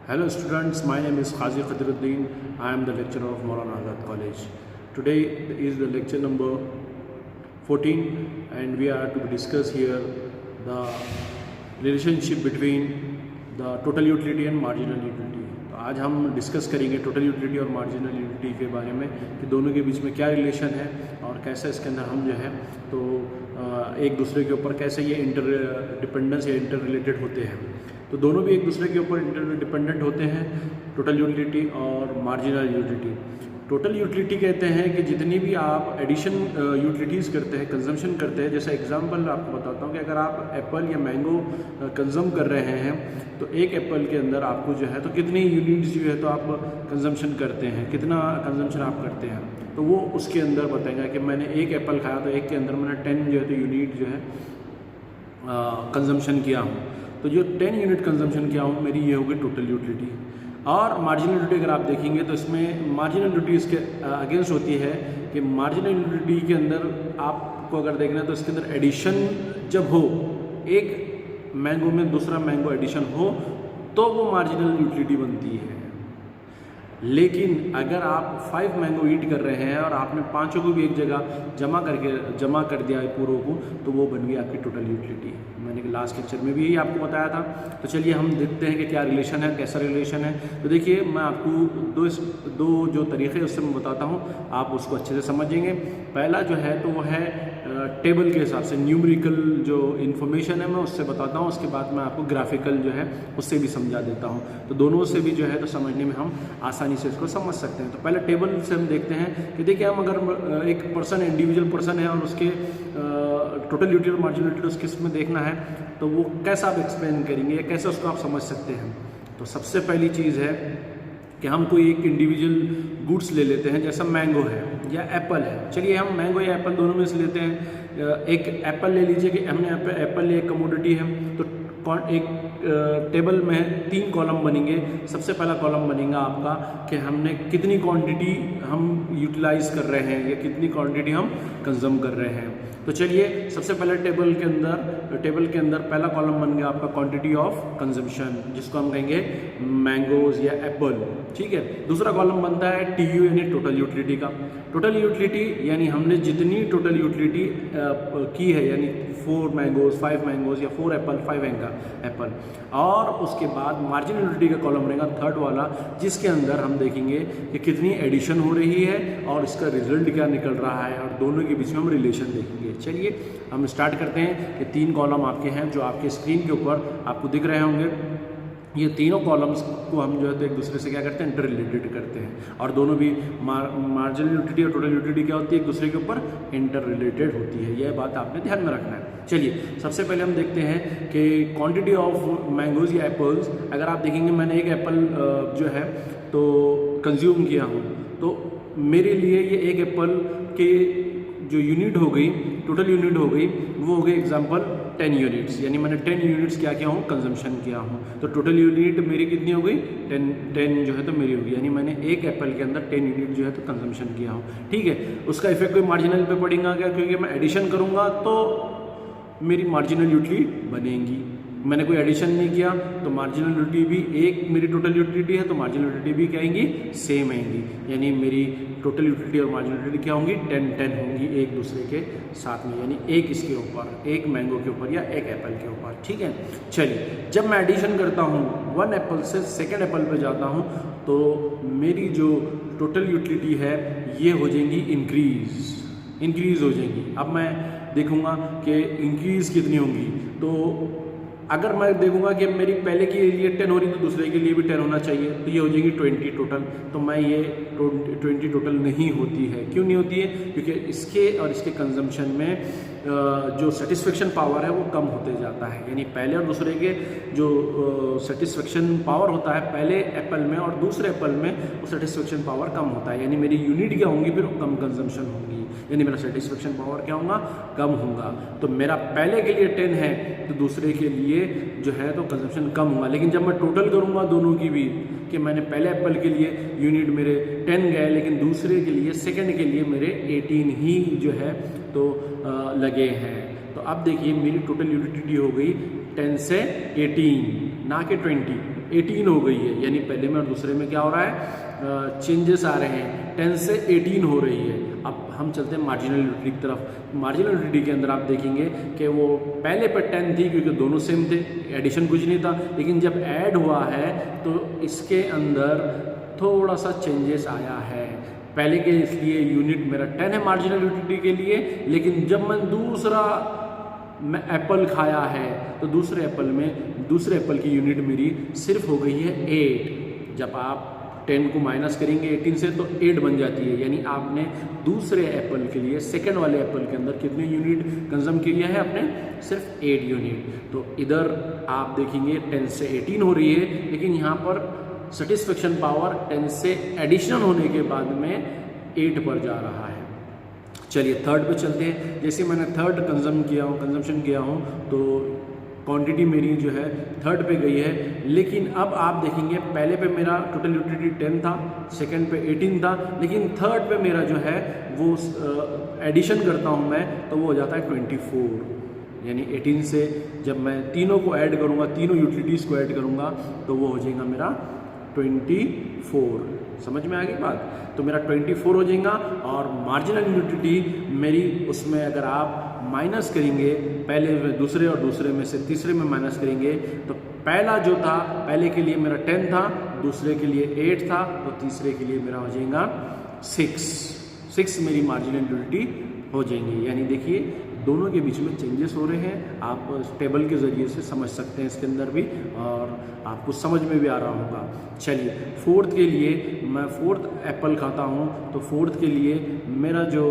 Hello students, my name is Qazi Qadruddin. I am the lecturer of Maulana Azad College. Today is the lecture number 14 and we are to discuss here the relationship between the total utility and marginal utility. तो आज हम discuss करेंगे total utility और marginal utility के बारे में कि दोनों के बीच में क्या रिलेशन है और कैसे इसके अंदर हम जो है तो एक दूसरे के ऊपर कैसे ये इंटर डिपेंडेंस या इंटर रिलेटेड होते हैं। तो दोनों भी एक दूसरे के ऊपर इंटर डिपेंडेंट होते हैं, टोटल यूटिलिटी और मार्जिनल यूटिलिटी। टोटल यूटिलिटी कहते हैं कि जितनी भी आप एडिशन यूटिलिटीज़ करते हैं, कंजम्पशन करते हैं। जैसा एग्जांपल आपको बताता हूँ कि अगर आप एप्पल या मैंगो कंज्यूम कर रहे हैं तो एक एप्पल के अंदर आपको जो है तो कितनी यूनिट्स जो है तो आप कंजम्पशन करते हैं, कितना कंजम्पशन आप करते हैं, तो वो उसके अंदर बताएगा कि मैंने एक एप्पल खाया तो एक के अंदर मैंने 10 जो है तो यूनिट जो है कंजम्पशन किया हूँ। तो जो 10 यूनिट कंजम्पशन किया हूँ मेरी ये होगी टोटल यूटिलिटी। और मार्जिनल यूटिलिटी अगर आप देखेंगे तो इसमें मार्जिनल यूटिलिटी इसके अगेंस्ट होती है कि मार्जिनल यूटिलिटी के अंदर आपको अगर देखना है तो इसके अंदर एडिशन जब हो, एक मैंगो में दूसरा मैंगो एडिशन हो तो वो मार्जिनल यूटिलिटी बनती है। लेकिन अगर आप 5 मैंगो ईट कर रहे हैं और आपने पाँचों को भी एक जगह जमा कर दिया है पूरों को, तो वो बन गई आपकी टोटल यूटिलिटी। मैंने लास्ट लेक्चर में भी यही आपको बताया था। तो चलिए हम देखते हैं कि क्या रिलेशन है, कैसा रिलेशन है। तो देखिए मैं आपको दो जो तरीक़े उससे मैं बताता हूँ, आप उसको अच्छे से समझेंगे। पहला जो है तो वो है टेबल के हिसाब से न्यूमेरिकल जो इन्फॉर्मेशन है मैं उससे बताता हूँ, उसके बाद मैं आपको ग्राफिकल जो है उससे भी समझा देता हूँ। तो दोनों से भी जो है तो समझने में हम आसानी से इसको समझ सकते हैं। तो पहले टेबल से हम देखते हैं कि देखिए हम अगर एक पर्सन इंडिविजुअल पर्सन है और उसके टोटल यूटिलिटी और मार्जिनल यूटिलिटी उसके इसमें देखना है तो वो कैसा आप एक्सप्लेन करेंगे या कैसे उसको आप समझ सकते हैं। तो सबसे पहली चीज़ है कि हम कोई एक इंडिविजुअल गुड्स ले लेते हैं, जैसा मैंगो है या एप्पल है। चलिए हम मैंगो या एप्पल दोनों में से लेते हैं। एक एप्पल ले लीजिए कि हमने एप्पल एक कमोडिटी है, तो एक टेबल में 3 कॉलम बनेंगे। सबसे पहला कॉलम बनेगा आपका कि हमने कितनी क्वांटिटी हम यूटिलाइज कर रहे हैं या कितनी क्वांटिटी हम कंज्यूम कर रहे हैं। तो चलिए सबसे पहले टेबल के अंदर पहला कॉलम बन गया आपका क्वांटिटी ऑफ कंजम्पशन, जिसको हम कहेंगे मैंगोज या एप्पल, ठीक है। दूसरा कॉलम बनता है TU यानी टोटल यूटिलिटी का। टोटल यूटिलिटी यानी हमने जितनी टोटल यूटिलिटी की है, यानी 4 मैंगोज, 5 मैंगोज या 4 एप्पल, 5 एप्पल। और उसके बाद मार्जिनल यूटिलिटी का कॉलम रहेगा थर्ड वाला, जिसके अंदर हम देखेंगे कि कितनी एडिशन हो रही है और इसका रिजल्ट क्या निकल रहा है, और दोनों के बीच में हम रिलेशन देखेंगे। चलिए हम स्टार्ट करते हैं कि 3 कॉलम आपके हैं जो आपके स्क्रीन के ऊपर आपको दिख रहे होंगे। ये तीनों कॉलम्स को हम जो है तो एक दूसरे से क्या करते हैं, इंटर रिलेटेड करते हैं। और दोनों भी मार्जिनल यूटिलिटी और टोटल यूटिलिटी क्या होती है, एक दूसरे के ऊपर इंटर रिलेटेड होती है। यह बात आपने ध्यान में रखना है। चलिए सबसे पहले हम देखते हैं कि क्वांटिटी ऑफ मैंगोज या एप्पल्स। अगर आप देखेंगे मैंने एक एप्पल जो है तो कंज्यूम किया हूँ, तो मेरे लिए ये एक एप्पल के जो यूनिट हो गई, टोटल यूनिट हो गई, वो हो गई एग्जांपल 10 यूनिट्स, यानी मैंने 10 यूनिट्स क्या किया हूँ, कंजम्पशन किया हूँ। तो टोटल यूनिट मेरी कितनी हो गई, 10 जो है तो मेरी होगी, यानी मैंने एक एप्पल के अंदर 10 यूनिट जो है तो कंजम्पशन किया हूँ, ठीक है। उसका इफेक्ट कोई मार्जिनल पे पड़ेगा क्या, क्योंकि मैं एडिशन करूँगा तो मेरी मार्जिनल यूटिलिटी बनेगी। मैंने कोई एडिशन नहीं किया तो मार्जिनल यूटिलिटी भी एक मेरी टोटल यूटिलिटी है, तो मार्जिनल यूटिलिटी भी क्या आएंगी, सेम आएंगी। यानी मेरी टोटल यूटिलिटी और मार्जिनल यूटिलिटी क्या होंगी, 10 होंगी एक दूसरे के साथ में, यानी एक इसके ऊपर, एक मैंगो के ऊपर या एक एप्पल के ऊपर, ठीक है। चलिए जब मैं एडिशन करता हूँ 1 एप्पल से सेकेंड एप्पल पे जाता हूँ तो मेरी जो टोटल यूटिलिटी है ये हो जाएंगी इंक्रीज़ हो जाएंगी। अब मैं देखूँगा कि इंक्रीज़ कितनी होंगी। तो अगर मैं देखूंगा कि मेरी पहले के लिए 10 हो रही तो दूसरे के लिए भी 10 होना चाहिए, तो ये हो जाएगी 20 टोटल। तो मैं ये 20 टोटल नहीं होती है। क्यों नहीं होती है, क्योंकि इसके और इसके कंजम्पशन में जो सेटिस्फेक्शन पावर है वो कम होते जाता है। यानी पहले और दूसरे के जो सेटिस्फेक्शन पावर होता है पहले एप्पल में और दूसरे एप्पल में, वो सेटिस्फेक्शन पावर कम होता है। यानी मेरी यूनिट क्या होंगी, फिर कम कंजम्पशन होंगी, यानी मेरा सेटिस्फेक्शन पावर क्या होगा, कम होगा। तो मेरा पहले के लिए 10 है तो दूसरे के लिए जो है तो कंजम्पशन कम होगा। लेकिन जब मैं टोटल करूँगा दोनों की भी कि मैंने पहले एप्पल के लिए यूनिट मेरे 10 गए, लेकिन दूसरे के लिए सेकंड के लिए मेरे 18 ही जो है तो लगे हैं। तो अब देखिए मेरी टोटल यूटिलिटी हो गई 10 से 18, ना कि 20। 18 हो गई है, यानी पहले में और दूसरे में क्या हो रहा है, चेंजेस आ रहे हैं, 10 से 18 हो रही है। अब हम चलते हैं मार्जिनल यूटिलिटी की तरफ। मार्जिनल यूटिलिटी के अंदर आप देखेंगे कि वो पहले पे 10 थी क्योंकि दोनों सेम थे, एडिशन कुछ नहीं था, लेकिन जब ऐड हुआ है तो इसके अंदर थोड़ा सा चेंजेस आया है। पहले के इसलिए यूनिट मेरा 10 है मार्जिनल यूटिलिटी के लिए, लेकिन जब मैं दूसरा एप्पल खाया है तो दूसरे एप्पल की यूनिट मेरी सिर्फ हो गई है 8। जब आप 10 को माइनस करेंगे 18 से तो 8 बन जाती है, यानी आपने दूसरे एप्पल के लिए, सेकंड वाले एप्पल के अंदर कितने यूनिट कंज्यूम किया है आपने, सिर्फ 8 यूनिट। तो इधर आप देखेंगे 10 से 18 हो रही है, लेकिन यहाँ पर सेटिस्फेक्शन पावर 10 से एडिशनल होने के बाद में 8 पर जा रहा है। चलिए थर्ड पे चलते हैं। जैसे मैंने थर्ड कंजम्पशन किया हूँ तो क्वांटिटी मेरी जो है थर्ड पे गई है, लेकिन अब आप देखेंगे पहले पे मेरा टोटल यूटिलिटी 10 था, सेकंड पे 18 था, लेकिन थर्ड पे मेरा जो है वो एडिशन करता हूँ मैं तो वो हो जाता है 24, यानी 18 से जब मैं तीनों को ऐड करूँगा, तीनों यूटिलिटीज़ को ऐड करूँगा तो वो हो जाएगा मेरा 24। समझ में आ गई बात? तो मेरा 24 हो जाएगा। और मार्जिनल यूटिलिटी मेरी उसमें अगर आप माइनस करेंगे, पहले में दूसरे और दूसरे में से तीसरे में माइनस करेंगे तो पहला जो था, पहले के लिए मेरा 10 था, दूसरे के लिए 8 था, तो तीसरे के लिए मेरा हो जाएगा 6 मेरी मार्जिनल यूटिलिटी हो जाएंगी। यानी देखिए दोनों के बीच में चेंजेस हो रहे हैं, आप टेबल के ज़रिए से समझ सकते हैं इसके अंदर भी, और आपको समझ में भी आ रहा होगा। चलिए फोर्थ के लिए, मैं फोर्थ एप्पल खाता हूँ तो फोर्थ के लिए मेरा जो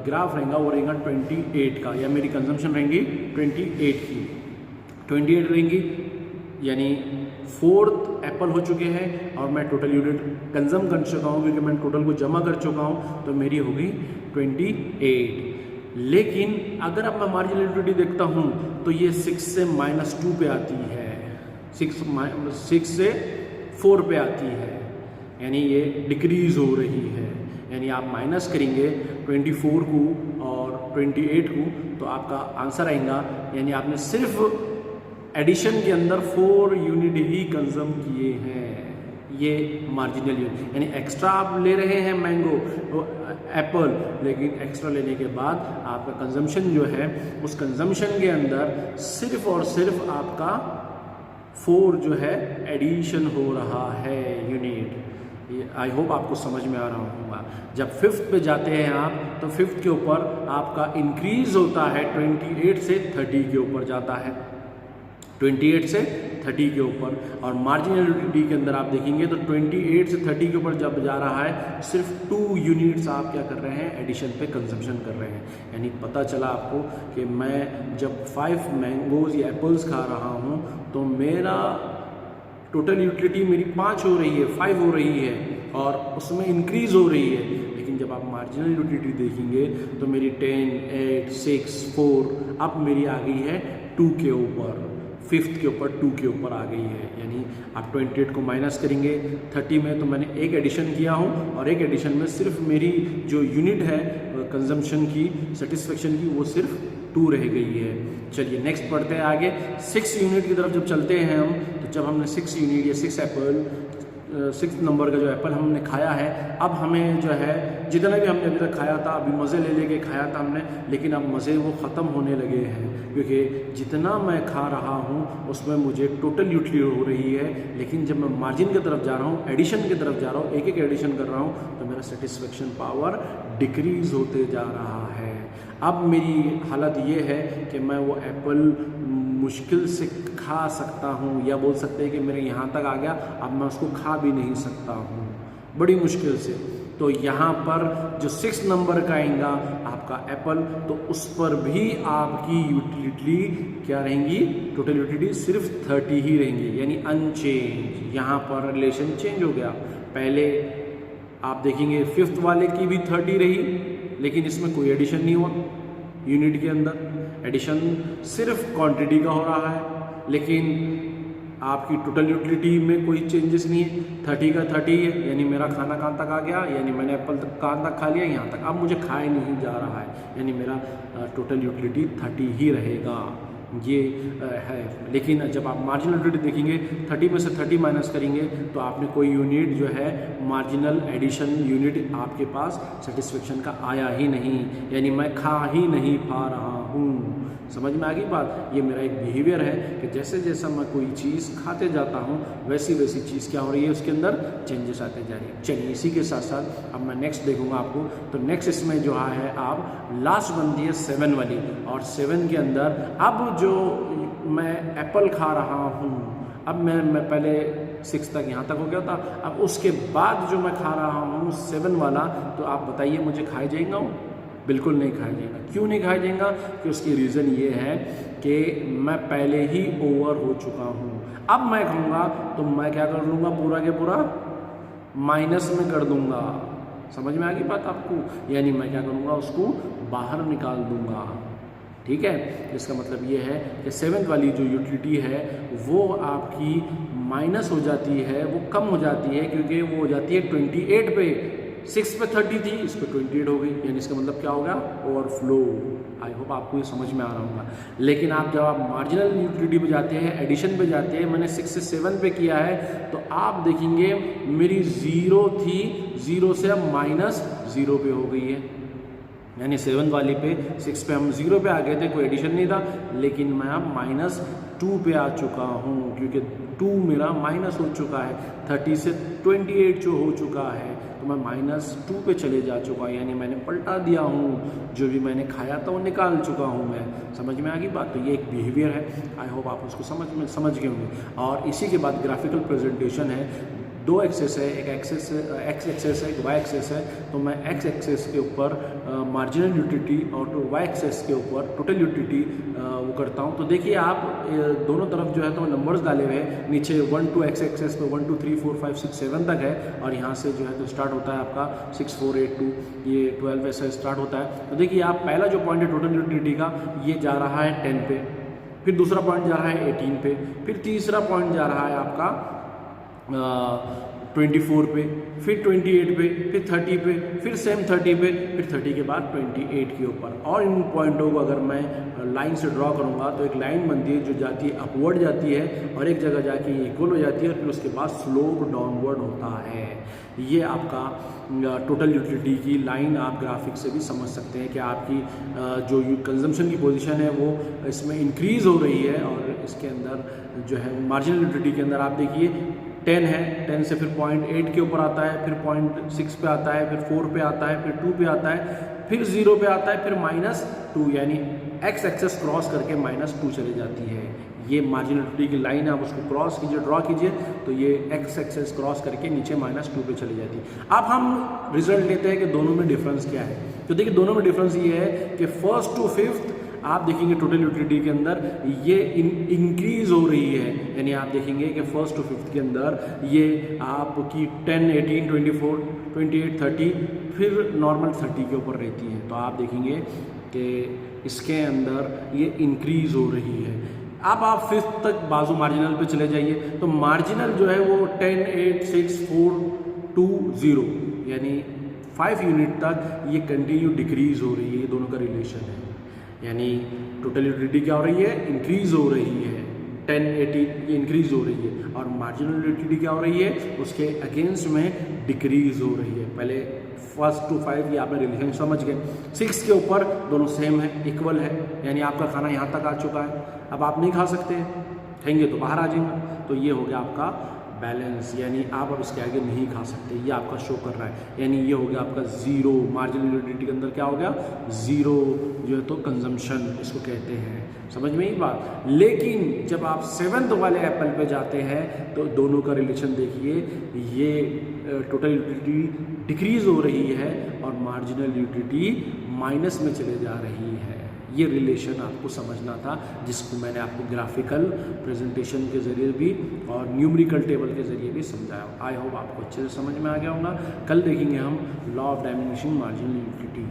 ग्राफ रहेगा वो रहेगा 28 का, या मेरी कंजम्पशन रहेंगी 28 की, 28 रहेंगी, यानी फोर्थ एप्पल हो चुके हैं और मैं टोटल यूनिट कंज्यूम कर चुका हूँ क्योंकि मैं टोटल को जमा कर चुका हूँ, तो मेरी होगी 28। लेकिन अगर अब मैं मार्जिनल यूटिलिटी देखता हूँ तो ये 6 से -2 पे आती है, 6 से 4 पे आती है, यानी ये डिक्रीज़ हो रही है। यानी आप माइनस करेंगे 24 को और 28 को तो आपका आंसर आएगा, यानी आपने सिर्फ एडिशन के अंदर 4 यूनिट ही कंज्यूम किए हैं, ये मार्जिनल यूनिट। यानी एक्स्ट्रा आप ले रहे हैं मैंगो एप्पल, लेकिन एक्स्ट्रा लेने के बाद आपका कंजम्पशन जो है उस कंजम्पशन के अंदर सिर्फ और सिर्फ आपका 4 जो है एडिशन हो रहा है यूनिट। आई होप आपको समझ में आ रहा होगा। जब 5th पे जाते हैं आप तो 5th के ऊपर आपका इंक्रीज होता है 28 से 30 के ऊपर जाता है, 28 से 30 के ऊपर। और मार्जिनल यूटिलिटी के अंदर आप देखेंगे तो 28 से 30 के ऊपर जब जा रहा है सिर्फ 2 यूनिट्स आप क्या कर रहे हैं, एडिशन पे कंजम्पशन कर रहे हैं। यानी पता चला आपको कि मैं जब 5 मैंगोज़ या एप्पल्स खा रहा हूँ तो मेरा टोटल यूटिलिटी मेरी 5 हो रही है, 5 हो रही है और उसमें इंक्रीज़ हो रही है। लेकिन जब आप मार्जिनल यूटिलिटी देखेंगे तो मेरी 10, 8, 6, 4 अब मेरी आ गई है 2 के ऊपर, 5th के ऊपर 2 के ऊपर आ गई है। यानी आप 28 को माइनस करेंगे 30 में तो मैंने एक एडिशन किया हूँ और एक एडिशन में सिर्फ मेरी जो यूनिट है कंजम्पशन की, सेटिस्फेक्शन की, वो सिर्फ 2 रह गई है। चलिए नेक्स्ट पढ़ते हैं आगे। 6 यूनिट की तरफ जब चलते हैं हम, तो जब हमने 6 यूनिट या 6 एप्पल, 6 नंबर का जो एप्पल हमने खाया है, अब हमें जो है जितना भी हमने अभी तक खाया था, अभी मज़े ले लेके खाया था हमने, लेकिन अब मज़े वो ख़त्म होने लगे हैं क्योंकि जितना मैं खा रहा हूँ उसमें मुझे टोटल यूटिलिटी हो रही है। लेकिन जब मैं मार्जिन की तरफ जा रहा हूँ, एडिशन की तरफ जा रहा हूँ, एक एक एडिशन कर रहा हूँ, तो मेरा सेटिस्फेक्शन पावर डिक्रीज़ होते जा रहा है। अब मेरी हालत ये है कि मैं वो एप्पल मुश्किल से खा सकता हूँ, या बोल सकते हैं कि मेरे यहाँ तक आ गया, अब मैं उसको खा भी नहीं सकता हूँ बड़ी मुश्किल से। तो यहाँ पर जो 6 नंबर का आएगा आपका एप्पल, तो उस पर भी आपकी यूटिलिटी क्या रहेंगी, टोटल यूटिलिटी सिर्फ 30 ही रहेंगी, यानी अनचेंज। यहाँ पर रिलेशन चेंज हो गया। पहले आप देखेंगे 5th वाले की भी 30 रही, लेकिन इसमें कोई एडिशन नहीं हुआ यूनिट के अंदर, एडिशन सिर्फ क्वांटिटी का हो रहा है, लेकिन आपकी टोटल यूटिलिटी में कोई चेंजेस नहीं है। 30 का 30 है, यानी मेरा खाना कहाँ तक आ गया, यानी मैंने एप्पल तक कहाँ तक खा लिया, यहाँ तक। अब मुझे खाया नहीं जा रहा है, यानी मेरा टोटल यूटिलिटी 30 ही रहेगा। ये है। लेकिन जब आप मार्जिनल यूटिलिटी देखेंगे 30 में से 30 माइनस करेंगे तो आपने कोई यूनिट जो है मार्जिनल एडिशन यूनिट आपके पास सेटिस्फेक्शन का आया ही नहीं, यानी मैं खा ही नहीं पा रहा हूँ। समझ में आ गई बात। ये मेरा एक बिहेवियर है कि जैसे जैसा मैं कोई चीज़ खाते जाता हूँ वैसी वैसी चीज़ क्या हो रही है, उसके अंदर चेंजेस आते जा रही है। चलिए इसी के साथ साथ अब मैं नेक्स्ट देखूंगा आपको। तो नेक्स्ट इसमें जो है आप लास्ट बनती है 7 वाली, और 7 के अंदर अब जो मैं एप्पल खा रहा हूँ, अब मैं पहले 6 तक यहाँ तक हो गया था, अब उसके बाद जो मैं खा रहा हूँ 7 वाला, तो आप बताइए मुझे खाया जाएगा वो? बिल्कुल नहीं खाया जाएगा। क्यों नहीं खाया जाएगा? कि उसकी रीज़न ये है कि मैं पहले ही ओवर हो चुका हूँ। अब मैं खाऊंगा तो मैं क्या कर लूँगा, पूरा के पूरा माइनस में कर दूँगा। समझ में आ गई बात आपको? यानी मैं क्या करूँगा, उसको बाहर निकाल दूँगा। ठीक है, इसका मतलब ये है कि 7th वाली जो यूटिलिटी है वो आपकी माइनस हो जाती है, वो कम हो जाती है, क्योंकि वो हो जाती है 28 पे। 6 पे 30 थी, इस पर 28 हो गई, यानी इसका मतलब क्या हो गया, ओवरफ्लो। आई होप आपको ये समझ में आ रहा होगा। लेकिन आप जब आप मार्जिनल यूटिलिटी पे जाते हैं, एडिशन पे जाते हैं, मैंने 6 से 7 पे किया है, तो आप देखेंगे मेरी 0 थी, 0 से अब -0 पे हो गई है। यानी 7 वाली पे 6 पे हम 0 पे आ गए थे, कोई एडिशन नहीं था, लेकिन मैं अब -2 पे आ चुका हूँ, क्योंकि 2 मेरा माइनस हो चुका है। 30 से 28 जो हो चुका है, तो मैं -2 पे चले जा चुका, यानी मैंने पलटा दिया हूँ, जो भी मैंने खाया था वो निकाल चुका हूँ मैं। समझ में आ गई बात? तो ये एक बिहेवियर है। आई होप आप उसको समझ गए होंगे। और इसी के बाद ग्राफिकल प्रेजेंटेशन है। 2 एक्सेस है, एक एक्सेस एक्स एक्सेस है, एक वाई एक्सेस है। तो मैं एक्स एक्सेस के ऊपर मार्जिनल यूटिलिटी और वाई एक्सेस के ऊपर टोटल यूटिलिटी वो करता हूँ। तो देखिए आप दोनों तरफ जो है तो नंबर्स डाले हुए हैं। नीचे 1 2 एक्स एक्सेस पे 1 2 3 4 5 6 7 तक है, और यहाँ से जो है तो स्टार्ट होता है आपका 6 4 8 2, ये 12 ऐसा स्टार्ट होता है। तो देखिए आप पहला जो पॉइंट है टोटल यूटिलिटी का, ये जा रहा है 10 पे, फिर दूसरा पॉइंट जा रहा है 18 पे, फिर तीसरा पॉइंट जा रहा है आपका 24 पे, फिर 28 पे, फिर 30 पे, फिर सेम 30 पे, फिर 30 के बाद 28 के ऊपर। और इन पॉइंटों को अगर मैं लाइन से ड्रॉ करूँगा तो एक लाइन बनती है जो जाती है अपवर्ड जाती है, और एक जगह जाके इक्वल हो जाती है, और फिर उसके बाद स्लोप डाउनवर्ड होता है। ये आपका टोटल यूटिलिटी की लाइन आप ग्राफिक से भी समझ सकते हैं कि आपकी जो कंजम्पशन की पोजीशन है वो इसमें इंक्रीज़ हो रही है। और इसके अंदर जो है मार्जिनल यूटिलिटी के अंदर आप देखिए 10 है, 10 से फिर 0.8 के ऊपर आता है, फिर 0.6 पे आता है, फिर 4 पे आता है, फिर 2 पे आता है, फिर 0 पे आता है, फिर -2, यानी एक्स एक्सेस क्रॉस करके -2 चली जाती है। ये मार्जिनल यूटिलिटी की लाइन है, आप उसको क्रॉस कीजिए, ड्रॉ कीजिए, तो ये एक्स एक्सेस क्रॉस करके नीचे -2 पे चली जाती है। अब हम रिजल्ट लेते हैं कि दोनों में डिफरेंस क्या है। तो देखिए दोनों में डिफरेंस ये है कि 1st to 5th आप देखेंगे टोटल यूटिलिटी के अंदर ये इंक्रीज हो रही है, यानी आप देखेंगे कि 1st to 5th के अंदर ये आपकी 10 18 24 28 30 फिर नॉर्मल 30 के ऊपर रहती है। तो आप देखेंगे कि इसके अंदर ये इंक्रीज हो रही है। अब आप 5th तक बाजू मार्जिनल पे चले जाइए, तो मार्जिनल जो है वो 10 8 6 4 2 0, यानी 5 यूनिट तक ये कंटिन्यू डिक्रीज हो रही है। ये दोनों का रिलेशन है, यानी टोटल यूटिलिटी क्या हो रही है, इंक्रीज हो रही है। 10 18 ये इंक्रीज हो रही है, और मार्जिनल यूटिलिटी क्या हो रही है, उसके अगेंस्ट में डिक्रीज हो रही है। पहले 1st to 5 ये आपने रिलेशन समझ गए। 6 के ऊपर दोनों सेम है, इक्वल है, यानी आपका खाना यहाँ तक आ चुका है, अब आप नहीं खा सकते, खाएंगे तो बाहर आ जाएंगे। तो ये हो गया आपका बैलेंस, यानी आप अब इसके आगे नहीं खा सकते, ये आपका शो कर रहा है। यानी ये हो गया आपका 0, मार्जिनल यूटिलिटी के अंदर क्या हो गया 0 जो है तो कंजम्पशन इसको कहते हैं। समझ में ही बात। लेकिन जब आप 7th वाले एप्पल पे जाते हैं तो दोनों का रिलेशन देखिए, ये टोटल यूटिलिटी डिक्रीज हो रही है और मार्जिनल यूटिलिटी माइनस में चले जा रही है। ये रिलेशन आपको समझना था, जिसको मैंने आपको ग्राफिकल प्रेजेंटेशन के ज़रिए भी और न्यूमेरिकल टेबल के ज़रिए भी समझाया। आई होप आपको अच्छे से समझ में आ गया होगा। कल देखेंगे हम लॉ ऑफ डायमिनिशिंग मार्जिनल यूटिलिटी।